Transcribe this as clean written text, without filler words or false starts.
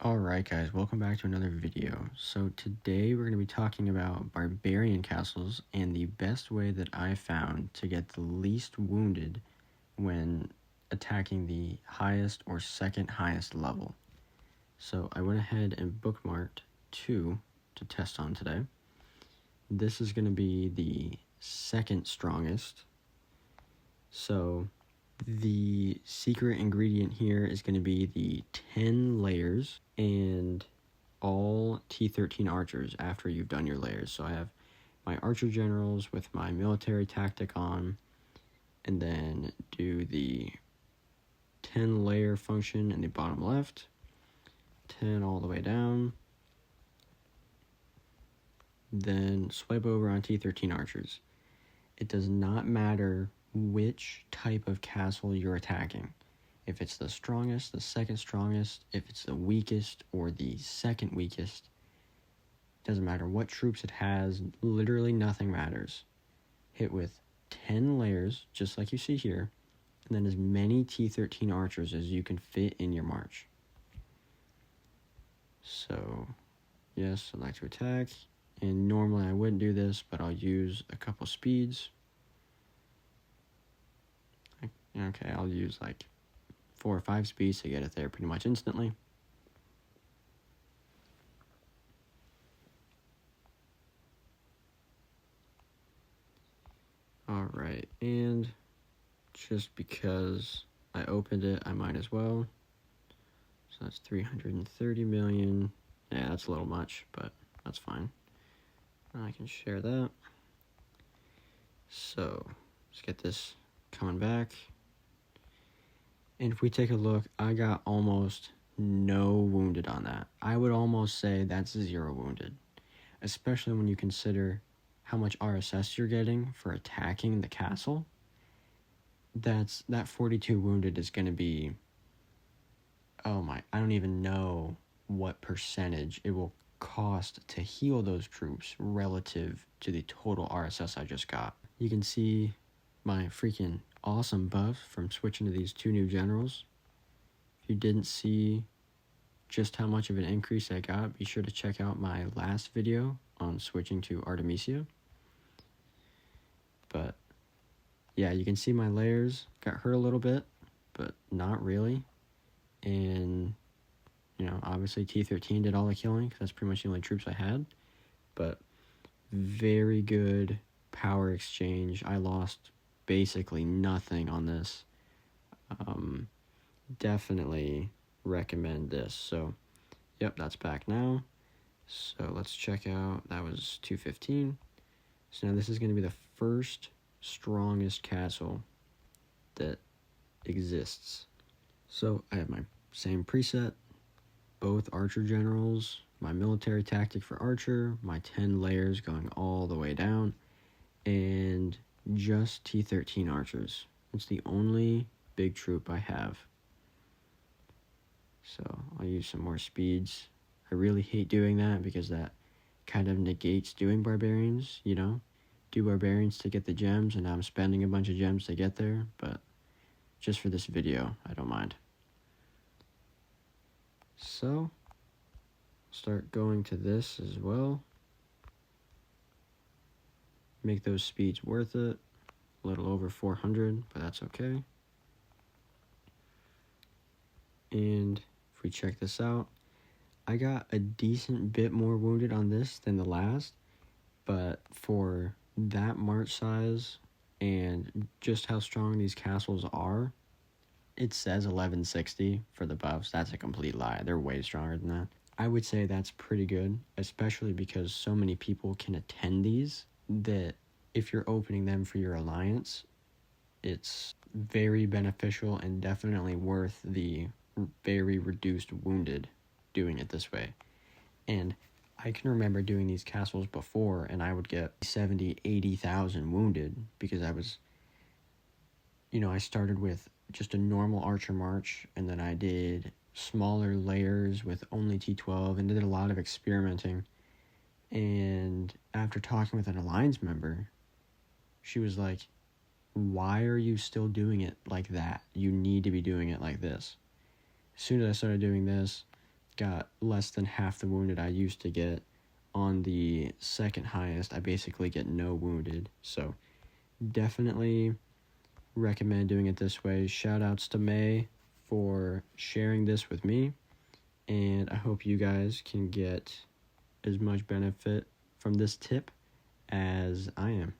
Alright guys, welcome back to another video. So today we're going to be talking about barbarian castles and the best way that I found to get the least wounded when attacking the highest or second highest level. So I went ahead and bookmarked 2 to test on today. This is going to be the second strongest. So the secret ingredient here is going to be the 10 layers and all T13 archers after you've done your layers. So I have my archer generals with my military tactic on, and then do the 10 layer function in the bottom left, 10 all the way down, then swipe over on T13 archers. It does not matter which type of castle you're attacking. If it's the strongest, the second strongest, if it's the weakest or the second weakest, doesn't matter what troops it has, literally nothing matters. Hit with 10 layers, just like you see here, and then as many T13 archers as you can fit in your march. So, yes, I'd like to attack, and normally I wouldn't do this, but I'll use a couple speeds. Okay, I'll use like 4 or 5 speeds to get it there pretty much instantly. Alright, and just because I opened it, I might as well. So that's 330 million. Yeah, that's a little much, but that's fine. I can share that. So, let's get this coming back. And if we take a look, I got almost no wounded on that. I would almost say that's 0 wounded, especially when you consider how much RSS you're getting for attacking the castle. That 42 wounded is going to be, I don't even know what percentage it will cost to heal those troops relative to the total RSS I just got. You can see my freaking awesome buff from switching to these 2 new generals. If you didn't see just how much of an increase I got, be sure to check out my last video on switching to Artemisia. But yeah, you can see my layers got hurt a little bit, but not really. And obviously T13 did all the killing because that's pretty much the only troops I had. But very good power exchange. I lost basically nothing on this. Definitely recommend this. So yep, that's back now. So let's check out, that was 215. So now this is going to be the first strongest castle that exists. So I have my same preset, both archer generals, my military tactic for archer, my 10 layers going all the way down, and just T13 archers. It's the only big troop I have. So I'll use some more speeds. I really hate doing that because that kind of negates doing barbarians, Do barbarians to get the gems, and I'm spending a bunch of gems to get there, but just for this video, I don't mind. So, start going to this as well. Make those speeds worth it. A little over 400, but that's okay. And if we check this out, I got a decent bit more wounded on this than the last, but for that march size and just how strong these castles are, it says 1160 for the buffs. That's a complete lie. They're way stronger than that. I would say that's pretty good, especially because so many people can attend these that if you're opening them for your alliance, it's very beneficial and definitely worth the very reduced wounded doing it this way. And I can remember doing these castles before, and I would get 70, 80,000 wounded because I was, I started with just a normal archer march, and then I did smaller layers with only T12 and did a lot of experimenting. And after talking with an alliance member, she was like, why are you still doing it like that? You need to be doing it like this. As soon as I started doing this, got less than half the wounded I used to get. On the second highest, I basically get no wounded. So definitely recommend doing it this way. Shout outs to May for sharing this with me, and I hope you guys can get as much benefit from this tip as I am.